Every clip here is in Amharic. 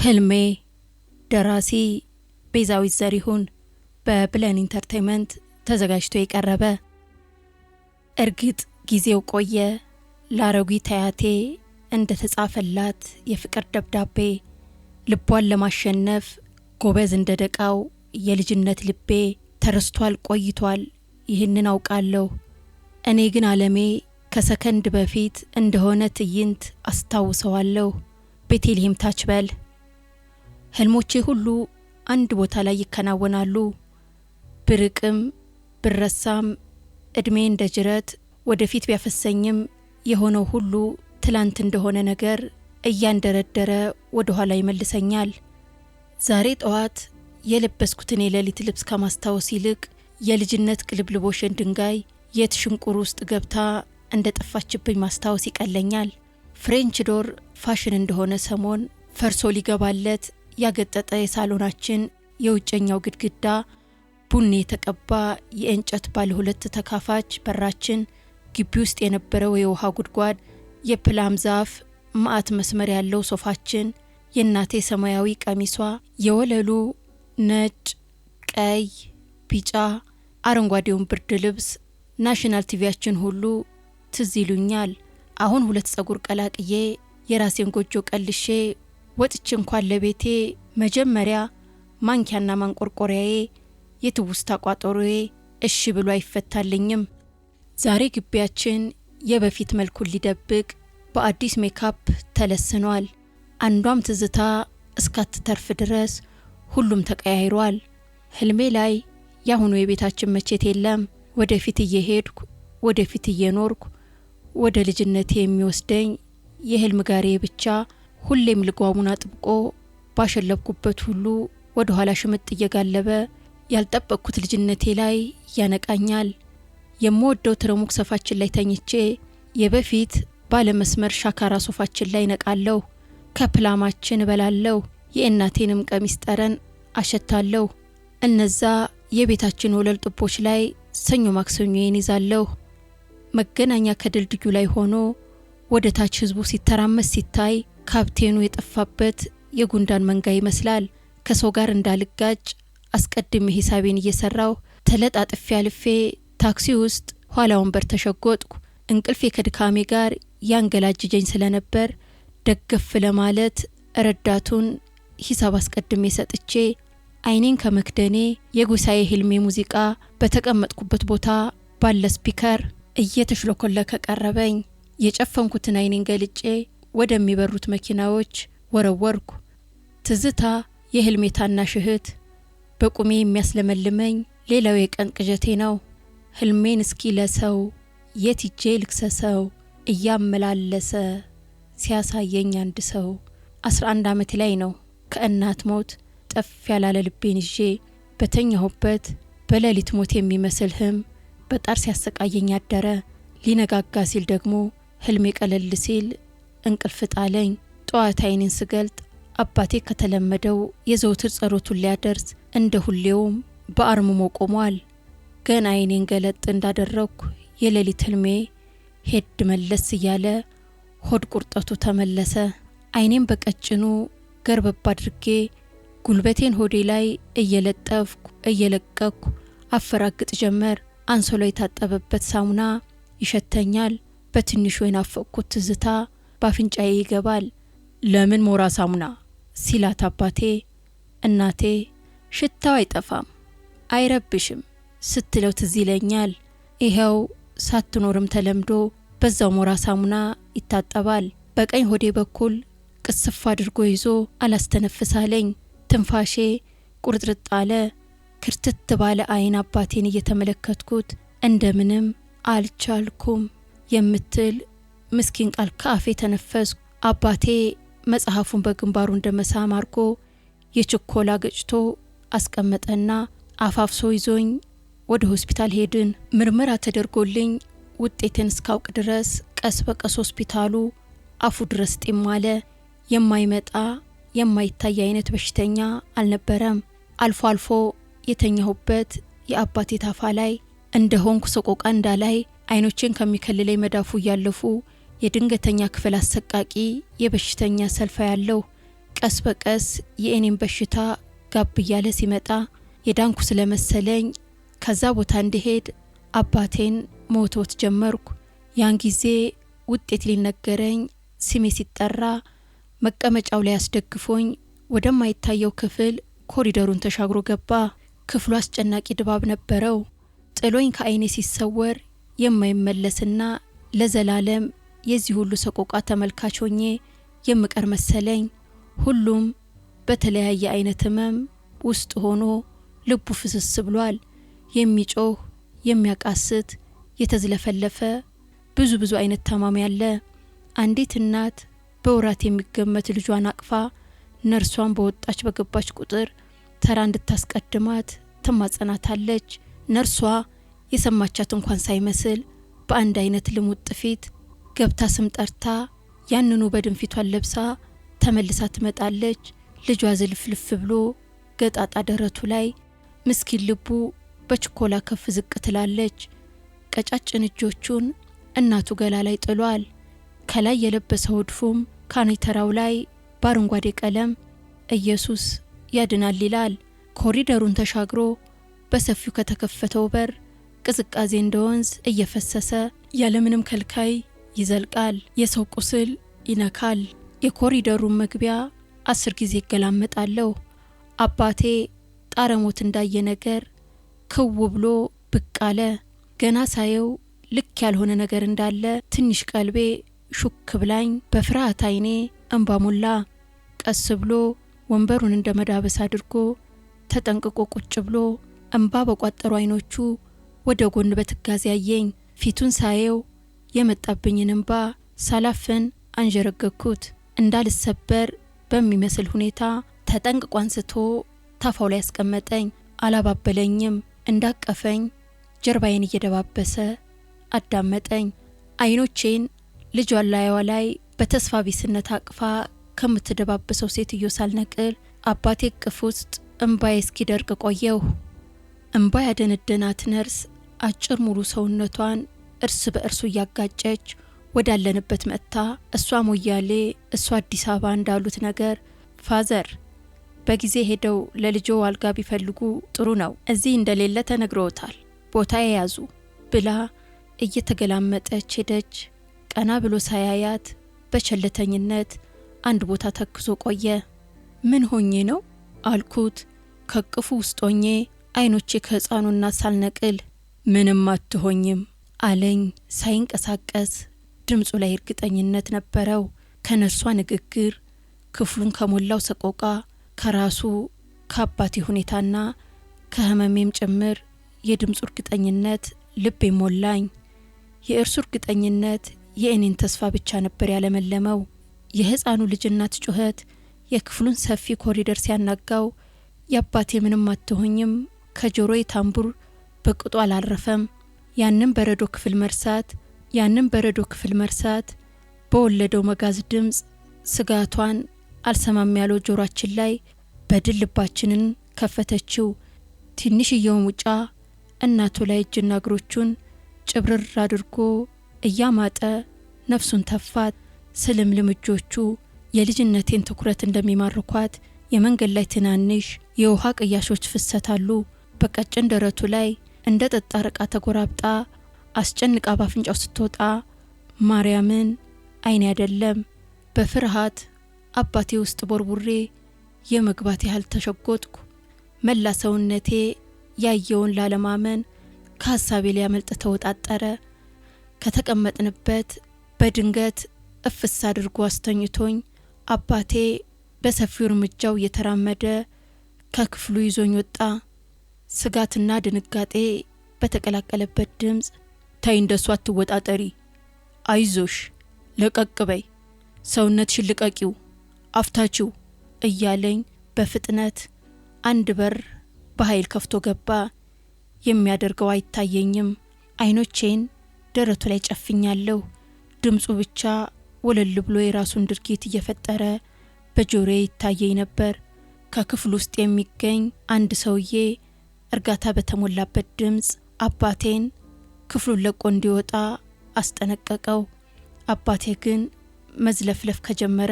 ህልሜ ደራሲ ቤዛዊት ዘሪሁን በብለን ኢንተርቴይንመንት ተዘጋጅቶ የቀረበ። እርግጥ ጊዜው ቆየ ለአሮጊት አያቴ እንደተጻፈላት የፍቅር ደብዳቤ ልቧን ለማሸነፍ ጎበዝ እንደደቃው የልጅነት ልቤ ተረስቷል ቆይቷል ይህንን አውቃለሁ። እኔ ግን ዓለሜ ከሰከንድ በፊት እንደሆነ ትዕይንት አስታውሰዋለሁ። ቤቴልሔም ታችበል። ህልሞቼ ሁሉ አንድ ቦታ ላይ ይከናወናሉ። ብርቅም ብረሳም እድሜ እንደ ጅረት ወደፊት ቢያፈሰኝም የሆነው ሁሉ ትላንት እንደሆነ ነገር እያንደረደረ ወደ ኋላ ይመልሰኛል። ዛሬ ጠዋት የለበስኩትን የሌሊት ልብስ ከማስታወስ ይልቅ የልጅነት ቅልብልቦሽን ድንጋይ የት ሽንቁር ውስጥ ገብታ እንደጠፋችብኝ ማስታወስ ይቀለኛል። ፍሬንች ዶር ፋሽን እንደሆነ ሰሞን ፈርሶ ሊገባለት ያገጠጠ የሳሎናችን የውጨኛው ግድግዳ፣ ቡኒ የተቀባ የእንጨት ባለ ሁለት ተካፋች በራችን፣ ግቢ ውስጥ የነበረው የውሃ ጉድጓድ፣ የፕላም ዛፍ ማአት መስመር ያለው ሶፋችን፣ የእናቴ ሰማያዊ ቀሚሷ፣ የወለሉ ነጭ፣ ቀይ፣ ቢጫ፣ አረንጓዴውን ብርድ ልብስ፣ ናሽናል ቲቪያችን ሁሉ ትዝ ይሉኛል። አሁን ሁለት ጸጉር ቀላቅዬ የራሴን ጎጆ ቀልሼ ወጥቼ እንኳን ለቤቴ መጀመሪያ ማንኪያና ማንቆርቆሪያዬ የትውስታ ቋጠሮዬ እሺ ብሎ አይፈታልኝም። ዛሬ ግቢያችን የበፊት መልኩን ሊደብቅ በአዲስ ሜካፕ ተለስኗል። አንዷም ትዝታ እስካትተርፍ ድረስ ሁሉም ተቀያይሯል። ህልሜ ላይ ያሁኑ የቤታችን መቼት የለም። ወደፊት እየሄድኩ ወደፊት እየኖርኩ ወደ ልጅነቴ የሚወስደኝ የህልም ጋሬ ብቻ ሁሌም ልጓሙን አጥብቆ ባሸለብኩበት ሁሉ ወደ ኋላ ሽምጥ እየጋለበ ያልጠበቅኩት ልጅነቴ ላይ ያነቃኛል። የምወደው ትረሙክ ሶፋችን ላይ ተኝቼ የበፊት ባለመስመር ሻካራ ሶፋችን ላይ ነቃለሁ። ከፕላማችን እበላለሁ። የእናቴንም ቀሚስ ጠረን አሸታለሁ። እነዛ የቤታችን ወለል ጥቦች ላይ ሰኞ ማክሰኞዬን ይዛለሁ። መገናኛ ከድልድዩ ላይ ሆኖ ወደ ታች ህዝቡ ሲተራመስ ሲታይ ካፕቴኑ የጠፋበት የጉንዳን መንጋ ይመስላል። ከሰው ጋር እንዳልጋጭ አስቀድሜ ሂሳቤን እየሰራሁ ተለጣጥፌ አልፌ ታክሲ ውስጥ ኋላ ወንበር ተሸጎጥኩ። እንቅልፌ ከድካሜ ጋር ያንገላጅጀኝ ስለነበር ደገፍ ለማለት ረዳቱን ሂሳብ አስቀድሜ ሰጥቼ አይኔን ከመክደኔ የጉሳዬ ህልሜ ሙዚቃ በተቀመጥኩበት ቦታ ባለ ስፒከር እየተሽለኮለከ ቀረበኝ። የጨፈንኩትን አይኔን ገልጬ ወደሚበሩት መኪናዎች ወረወርኩ። ትዝታ የህልሜ ታናሽ እህት በቁሜ የሚያስለመልመኝ ሌላው የቀን ቅዠቴ ነው። ህልሜን እስኪ ለሰው የት ሂጄ ልክሰሰው እያመላለሰ ሲያሳየኝ አንድ ሰው። 11 ዓመቴ ላይ ነው ከእናት ሞት ጠፍ ያላለ ልቤን ይዤ በተኛሁበት በሌሊት ሞት የሚመስል ህም በጣር ሲያሰቃየኝ አደረ። ሊነጋጋ ሲል ደግሞ ህልሜ ቀለል ሲል እንቅልፍ ጣለኝ። ጠዋት አይኔን ስገልጥ አባቴ ከተለመደው የዘውትር ጸሎቱን ሊያደርስ እንደ ሁሌውም በአርምሞ ቆሟል። ገና አይኔን ገለጥ እንዳደረኩ የሌሊት ህልሜ ሄድ መለስ እያለ ሆድ ቁርጠቱ ተመለሰ። አይኔን በቀጭኑ ገርበብ አድርጌ ጉልበቴን ሆዴ ላይ እየለጠፍኩ እየለቀኩ አፈራግጥ ጀመር። አንሶላ የታጠበበት ሳሙና ይሸተኛል። በትንሹ የናፈቅኩት ትዝታ ባፍንጫዬ ይገባል። ለምን ሞራ ሳሙና ሲላት አባቴ፣ እናቴ ሽታው አይጠፋም አይረብሽም ስትለው ትዝ ይለኛል። ይኸው ሳትኖርም ተለምዶ በዛው ሞራ ሳሙና ይታጠባል። በቀኝ ሆዴ በኩል ቅስፍ አድርጎ ይዞ አላስተነፍሳለኝ። ትንፋሼ ቁርጥርጥ አለ። ክርትት ባለ አይን አባቴን እየተመለከትኩት እንደምንም አልቻልኩም የምትል ምስኪን ቃል ከአፌ ተነፈስኩ። አባቴ መጽሐፉን በግንባሩ እንደመሳም አርጎ የችኮላ ገጭቶ አስቀመጠና አፋፍሶ ይዞኝ ወደ ሆስፒታል ሄድን። ምርመራ ተደርጎልኝ ውጤትን እስካውቅ ድረስ ቀስ በቀስ ሆስፒታሉ አፉ ድረስ ጢም አለ። የማይመጣ የማይታይ አይነት በሽተኛ አልነበረም። አልፎ አልፎ የተኛሁበት የአባቴ ታፋ ላይ እንደሆንኩ ሰቆቃ እንዳላይ አይኖችን ከሚከልለኝ መዳፉ እያለፉ የድንገተኛ ክፍል አሰቃቂ የበሽተኛ ሰልፋ ያለው ቀስ በቀስ የእኔን በሽታ ጋብ እያለ ሲመጣ የዳንኩ ስለመሰለኝ ከዛ ቦታ እንድሄድ አባቴን መወትወት ጀመርኩ። ያን ጊዜ ውጤት ሊነገረኝ ስሜ ሲጠራ መቀመጫው ላይ አስደግፎኝ ወደማይታየው ክፍል ኮሪደሩን ተሻግሮ ገባ። ክፍሉ አስጨናቂ ድባብ ነበረው። ጥሎኝ ከዓይኔ ሲሰወር የማይመለስና ለዘላለም የዚህ ሁሉ ሰቆቃ ተመልካች ሆኜ የምቀር መሰለኝ። ሁሉም በተለያየ አይነት ህመም ውስጥ ሆኖ ልቡ ፍስስ ብሏል። የሚጮህ፣ የሚያቃስት፣ የተዝለፈለፈ ብዙ አይነት ታማሚ አለ። አንዲት እናት በወራት የሚገመት ልጇን አቅፋ ነርሷን በወጣች በገባች ቁጥር ተራ እንድታስቀድማት ትማጸናታለች። ነርሷ የሰማቻት እንኳን ሳይመስል በአንድ አይነት ልሙጥ ፊት ገብታ ስም ጠርታ ያንኑ በድን ፊቷን ለብሳ ተመልሳ ትመጣለች። ልጇ ዝልፍልፍ ብሎ ገጣጣ ደረቱ ላይ ምስኪን ልቡ በችኮላ ከፍ ዝቅ ትላለች። ቀጫጭን እጆቹን እናቱ ገላ ላይ ጥሏል። ከላይ የለበሰው ድፉም ካኔተራው ላይ በአረንጓዴ ቀለም ኢየሱስ ያድናል ይላል። ኮሪደሩን ተሻግሮ በሰፊው ከተከፈተው በር ቅዝቃዜ እንደ ወንዝ እየፈሰሰ ያለምንም ከልካይ ይዘልቃል። የሰው ቁስል ይነካል። የኮሪደሩን መግቢያ 10 ጊዜ ይገላመጣለሁ። አባቴ ጣረሞት እንዳየ ነገር ክው ብሎ ብቅ አለ። ገና ሳየው ልክ ያልሆነ ነገር እንዳለ ትንሽ ቀልቤ ሹክ ብላኝ በፍርሃት አይኔ እንባ ሞላ። ቀስ ብሎ ወንበሩን እንደ መዳበስ አድርጎ ተጠንቅቆ ቁጭ ብሎ እንባ በቋጠሩ አይኖቹ ወደ ጎን በትጋዜ አየኝ። ፊቱን ሳየው የመጣብኝን እንባ ሳላፍን አንጀረገኩት። እንዳልሰበር በሚመስል ሁኔታ ተጠንቅቆ አንስቶ ታፋው ላይ ያስቀመጠኝ። አላባበለኝም። እንዳቀፈኝ ጀርባዬን እየደባበሰ አዳመጠኝ። አይኖቼን ልጇን ላይዋ ላይ በተስፋ ቢስነት አቅፋ ከምትደባበሰው ሴትዮ ሳልነቅል አባቴ እቅፍ ውስጥ እንባዬ እስኪደርቅ ቆየሁ። እንባ ያደነደናት ነርስ አጭር ሙሉ ሰውነቷን እርስ በእርሱ እያጋጨች ወዳለንበት መጥታ እሷ ሞያሌ እሷ አዲስ አበባ እንዳሉት ነገር ፋዘር በጊዜ ሄደው ለልጆ አልጋ ቢፈልጉ ጥሩ ነው፣ እዚህ እንደሌለ ተነግሮታል፣ ቦታ የያዙ ብላ እየተገላመጠች ሄደች። ቀና ብሎ ሳያያት በቸልተኝነት አንድ ቦታ ተክዞ ቆየ። ምን ሆኜ ነው አልኩት ከቅፉ ውስጥ ሆኜ አይኖቼ ከህፃኑ እናት ሳልነቅል። ምንም አትሆኝም አለኝ ሳይንቀሳቀስ። ድምፁ ላይ እርግጠኝነት ነበረው። ከነርሷ ንግግር፣ ክፍሉን ከሞላው ሰቆቃ፣ ከራሱ ከአባቴ ሁኔታና ከህመሜም ጭምር የድምፁ እርግጠኝነት ልቤ ሞላኝ። የእርሱ እርግጠኝነት የእኔን ተስፋ ብቻ ነበር ያለመለመው። የህፃኑ ልጅ እናት ጩኸት የክፍሉን ሰፊ ኮሪደር ሲያናጋው የአባቴ ምንም አትሆኝም ከጆሮዬ ታምቡር በቅጡ አላረፈም። ያንን በረዶ ክፍል መርሳት በወለደው መጋዝ ድምፅ ስጋቷን አልሰማም ያለው ጆሮአችን ላይ በድል ልባችንን ከፈተችው። ትንሽየው ሙጫ እናቱ ላይ እጅና እግሮቹን ጭብርር አድርጎ እያማጠ ነፍሱን ተፋት። ስልምልም እጆቹ የልጅነቴን ትኩረት እንደሚማርኳት የመንገድ ላይ ትናንሽ የውሃ ቅያሾች ፍሰት አሉ። በቀጭን ደረቱ ላይ እንደ ጠጣር ዕቃ ተጎራብጣ አስጨንቃ ባፍንጫው ስትወጣ ማርያምን አይኔ አይደለም በፍርሃት አባቴ ውስጥ ቦርቡሬ የመግባት ያህል ተሸጎጥኩ። መላ ሰውነቴ ያየውን ላለማመን ከሀሳቤ ሊያመልጥ ተወጣጠረ። ከተቀመጥንበት በድንገት እፍስ አድርጎ አስተኝቶኝ አባቴ በሰፊው እርምጃው እየተራመደ ከክፍሉ ይዞኝ ወጣ። ስጋትና ድንጋጤ በተቀላቀለበት ድምፅ ታይ እንደሱ አትወጣጠሪ፣ አይዞሽ፣ ለቀቅ በይ፣ ሰውነትሽን ልቀቂው፣ አፍታችው እያለኝ በፍጥነት አንድ በር በኃይል ከፍቶ ገባ። የሚያደርገው አይታየኝም። አይኖቼን ደረቱ ላይ ጨፍኛለሁ። ድምፁ ብቻ ወለል ብሎ የራሱን ድርጊት እየፈጠረ በጆሮዬ ይታየኝ ነበር። ከክፍሉ ውስጥ የሚገኝ አንድ ሰውዬ እርጋታ በተሞላበት ድምፅ አባቴን ክፍሉን ለቆ እንዲወጣ አስጠነቀቀው። አባቴ ግን መዝለፍለፍ ከጀመረ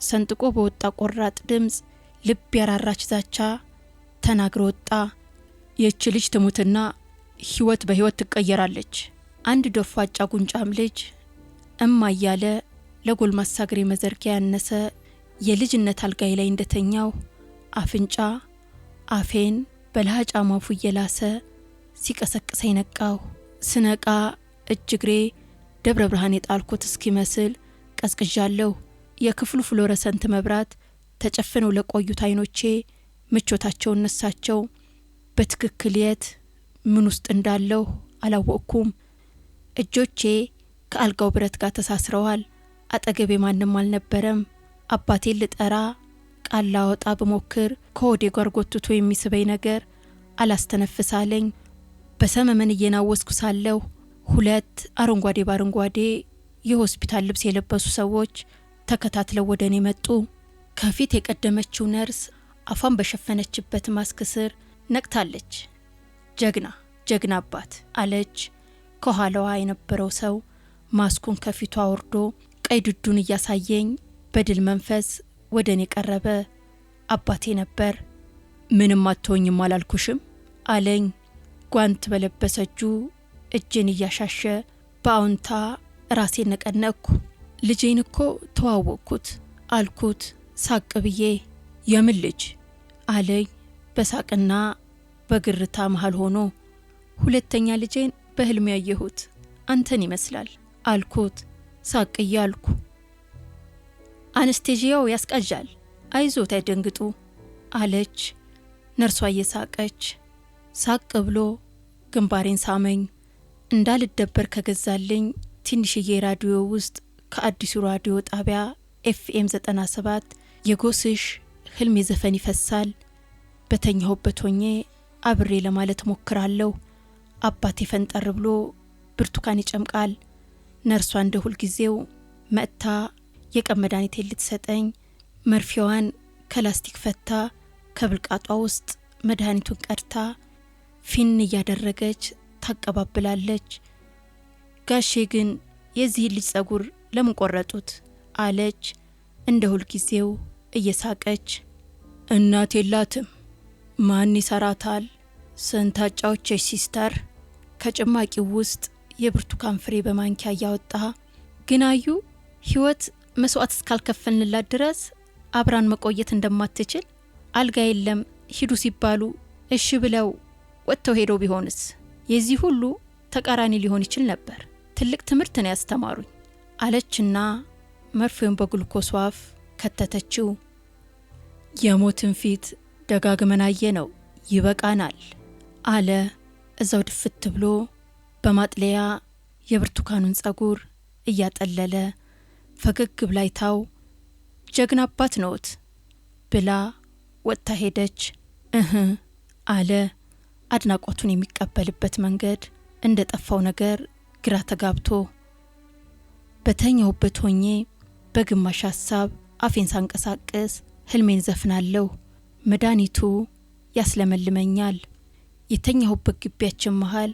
ሰንጥቆ በወጣ ቆራጥ ድምፅ ልብ ያራራች ዛቻ ተናግሮ ወጣ። ይህች ልጅ ትሙትና ህይወት በህይወት ትቀየራለች። አንድ ዶፋጫ ጉንጫም ልጅ እማ እያለ ለጎልማሳ እግሬ መዘርጊያ ያነሰ የልጅነት አልጋይ ላይ እንደተኛው አፍንጫ አፌን በለሃጫ ማፉ እየላሰ ሲቀሰቅሰኝ ነቃው። ስነቃ እጅግሬ ደብረ ብርሃን የጣልኩት እስኪመስል ቀዝቅዣለሁ። የክፍሉ ፍሎረሰንት መብራት ተጨፍነው ለቆዩት አይኖቼ ምቾታቸውን ነሳቸው። በትክክል የት ምን ውስጥ እንዳለሁ አላወቅኩም። እጆቼ ከአልጋው ብረት ጋር ተሳስረዋል። አጠገቤ ማንም አልነበረም። አባቴን ልጠራ ቃል ላወጣ ብሞክር ከሆዴ ጋር ጎትቶ የሚስበኝ ነገር አላስተነፍሳለኝ። በሰመመን እየናወስኩ ሳለሁ ሁለት አረንጓዴ ባረንጓዴ የሆስፒታል ልብስ የለበሱ ሰዎች ተከታትለው ወደ እኔ መጡ። ከፊት የቀደመችው ነርስ አፏን በሸፈነችበት ማስክ ስር ነቅታለች። ጀግና አባት አለች። ከኋላዋ የነበረው ሰው ማስኩን ከፊቷ አውርዶ ቀይ ድዱን እያሳየኝ በድል መንፈስ ወደ እኔ ቀረበ። አባቴ ነበር። ምንም አትሆኝም አላልኩሽም አለኝ። ጓንት በለበሰ እጁ እጄን እያሻሸ በአዎንታ ራሴን ነቀነቅኩ። ልጄን እኮ ተዋወቅኩት አልኩት ሳቅ ብዬ። የምን ልጅ አለኝ በሳቅና በግርታ መሃል ሆኖ። ሁለተኛ ልጄን በህልም ያየሁት አንተን ይመስላል አልኩት ሳቅ እያልኩ። አንስቴዥያው ያስቃዣል፣ አይዞት አይደንግጡ አለች ነርሷ እየሳቀች። ሳቅ ብሎ ግንባሬን ሳመኝ። እንዳልደበር ከገዛልኝ ትንሽዬ ራዲዮ ውስጥ ከአዲሱ ራዲዮ ጣቢያ ኤፍኤም 97 የጎስሽ ህልም የዘፈን ይፈሳል። በተኛሁበት ሆኜ አብሬ ለማለት ሞክራለሁ። አባቴ ፈንጠር ብሎ ብርቱካን ይጨምቃል። ነርሷ እንደ ሁልጊዜው መጥታ የቀን መድኃኒቴን ልትሰጠኝ መርፌዋን ከላስቲክ ፈታ ከብልቃጧ ውስጥ መድኃኒቱን ቀድታ ፊን እያደረገች ታቀባብላለች። ጋሼ ግን የዚህ ልጅ ጸጉር ለምን ቆረጡት አለች እንደ ሁልጊዜው እየሳቀች። እናት የላትም ማን ይሰራታል? ስንታጫዎችሽ ሲስተር። ከጭማቂው ውስጥ የብርቱካን ፍሬ በማንኪያ እያወጣ ግን አዩ ህይወት መስዋዕት እስካልከፈልንላት ድረስ አብራን መቆየት እንደማትችል አልጋ የለም ሂዱ ሲባሉ እሺ ብለው ወጥተው ሄዶ ቢሆንስ? የዚህ ሁሉ ተቃራኒ ሊሆን ይችል ነበር። ትልቅ ትምህርት ነው ያስተማሩኝ አለችና መርፌውን በግሉኮስ ዋፍ ከተተችው። የሞትን ፊት ደጋግመን አየነው፣ ይበቃናል አለ እዛው ድፍት ብሎ በማጥለያ የብርቱካኑን ጸጉር እያጠለለ። ፈገግ ብላይታው ጀግና አባት ነዎት ብላ ወጥታ ሄደች። አለ አድናቆቱን የሚቀበልበት መንገድ እንደ ጠፋው ነገር ግራ ተጋብቶ። በተኛውበት ሆኜ በግማሽ ሀሳብ አፌን ሳንቀሳቀስ ህልሜን ዘፍናለሁ። መድኃኒቱ ያስለመልመኛል። የተኛሁበት ግቢያችን መሃል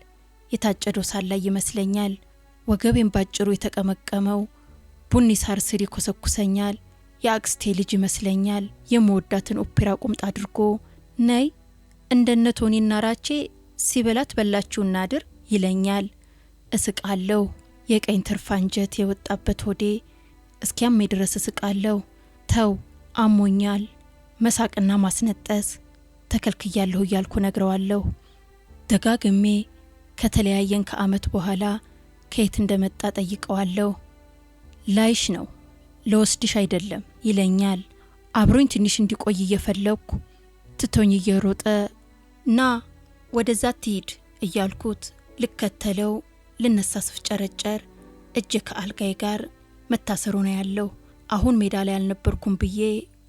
የታጨደው ሳር ላይ ይመስለኛል። ወገቤን ባጭሩ የተቀመቀመው ቡኒ ሳር ስር ይኮሰኩሰኛል። የአክስቴ ልጅ ይመስለኛል። የመወዳትን ኦፔራ ቁምጣ አድርጎ ነይ እንደነ ቶኒና ራቼ ሲበላት በላችሁና አድር ይለኛል። እስቃለሁ። የቀኝ ትርፍ አንጀት የወጣበት ሆዴ እስኪያመኝ ድረስ እስቃለሁ። ተው አሞኛል። መሳቅና ማስነጠስ ተከልክያለሁ እያልኩ ነግረዋለሁ። ደጋግሜ ከተለያየን ከዓመት በኋላ ከየት እንደመጣ ጠይቀዋለሁ። ላይሽ ነው ለወስድሽ አይደለም ይለኛል። አብሮኝ ትንሽ እንዲቆይ እየፈለኩ ትቶኝ እየሮጠ ና ወደዛ ትሂድ እያልኩት ልከተለው ልነሳ ስፍጨረጨር እጅ ከአልጋይ ጋር መታሰሩ ነው ያለው። አሁን ሜዳ ላይ አልነበርኩም ብዬ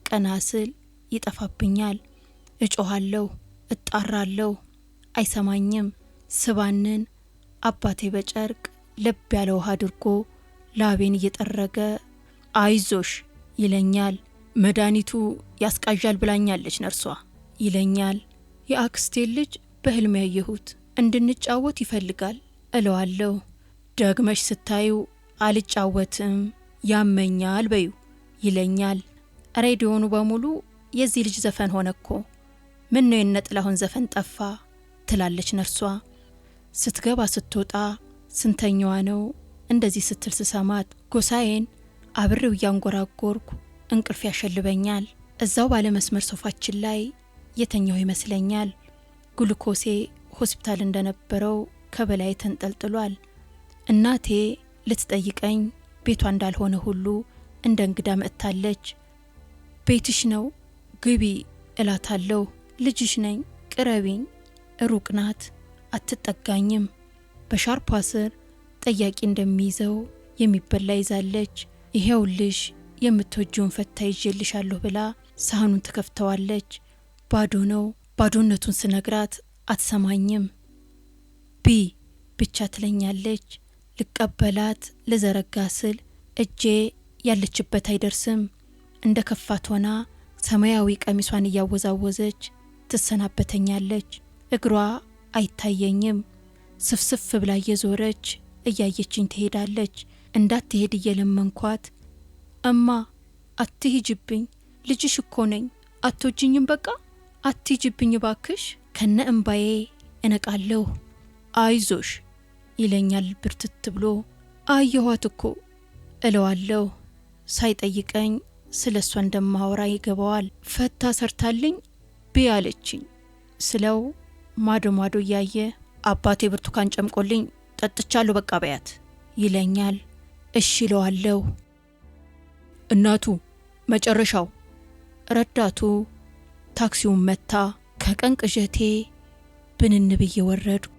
ቀና ስል ይጠፋብኛል። እጮሃለሁ፣ እጣራለሁ፣ አይሰማኝም። ስባንን አባቴ በጨርቅ ለብ ያለ ውሃ አድርጎ ላቤን እየጠረገ አይዞሽ ይለኛል። መድኃኒቱ ያስቃዣል ብላኛለች ነርሷ ይለኛል። የአክስቴ ልጅ በህልም ያየሁት እንድንጫወት ይፈልጋል እለዋለሁ። ደግመሽ ስታዩ አልጫወትም ያመኛል በዩ ይለኛል። ሬዲዮኑ በሙሉ የዚህ ልጅ ዘፈን ሆነ እኮ። ምን ነው የነጥላሁን ዘፈን ጠፋ ትላለች ነርሷ። ስትገባ ስትወጣ ስንተኛዋ ነው እንደዚህ ስትል ስሰማት ጎሳዬን አብሬው እያንጎራጎርኩ እንቅልፍ ያሸልበኛል። እዛው ባለመስመር ሶፋችን ላይ የተኛው ይመስለኛል። ግሉኮሴ ሆስፒታል እንደነበረው ከበላይ ተንጠልጥሏል። እናቴ ልትጠይቀኝ ቤቷ እንዳልሆነ ሁሉ እንደ እንግዳ መጥታለች። ቤትሽ ነው ግቢ እላታለሁ። ልጅሽ ነኝ ቅረቢኝ፣ ሩቅ ናት አትጠጋኝም። በሻርፓ ስር ጠያቂ እንደሚይዘው የሚበላ ይዛለች። ይሄውልሽ የምትወጂውን ፈታ ይዤልሻለሁ ብላ ሳህኑን ትከፍተዋለች። ባዶ ነው። ባዶነቱን ስነግራት አትሰማኝም። ቢ ብቻ ትለኛለች። ልቀበላት ለዘረጋ ስል እጄ ያለችበት አይደርስም። እንደ ከፋት ሆና ሰማያዊ ቀሚሷን እያወዛወዘች ትሰናበተኛለች። እግሯ አይታየኝም። ስፍስፍ ብላ እየዞረች እያየችኝ ትሄዳለች። እንዳትሄድ እየለመንኳት እማ አትሂጅብኝ፣ ልጅሽ እኮ ነኝ፣ አትወጂኝም፣ በቃ አትሂጅብኝ ባክሽ። ከነ እንባዬ እነቃለሁ። አይዞሽ ይለኛል ብርትት ብሎ። አየኋት እኮ እለዋለሁ። ሳይጠይቀኝ ስለ እሷ እንደማወራ ይገባዋል። ፈታ ሰርታልኝ ብያለችኝ ስለው ማዶ ማዶ እያየ አባቴ ብርቱካን ጨምቆልኝ ጠጥቻለሁ በቃ በያት ይለኛል። እሺ እለዋለሁ። እናቱ መጨረሻው። ረዳቱ ታክሲውን መታ። ከቀን ቅዠቴ ብንን ብዬ ወረድኩ።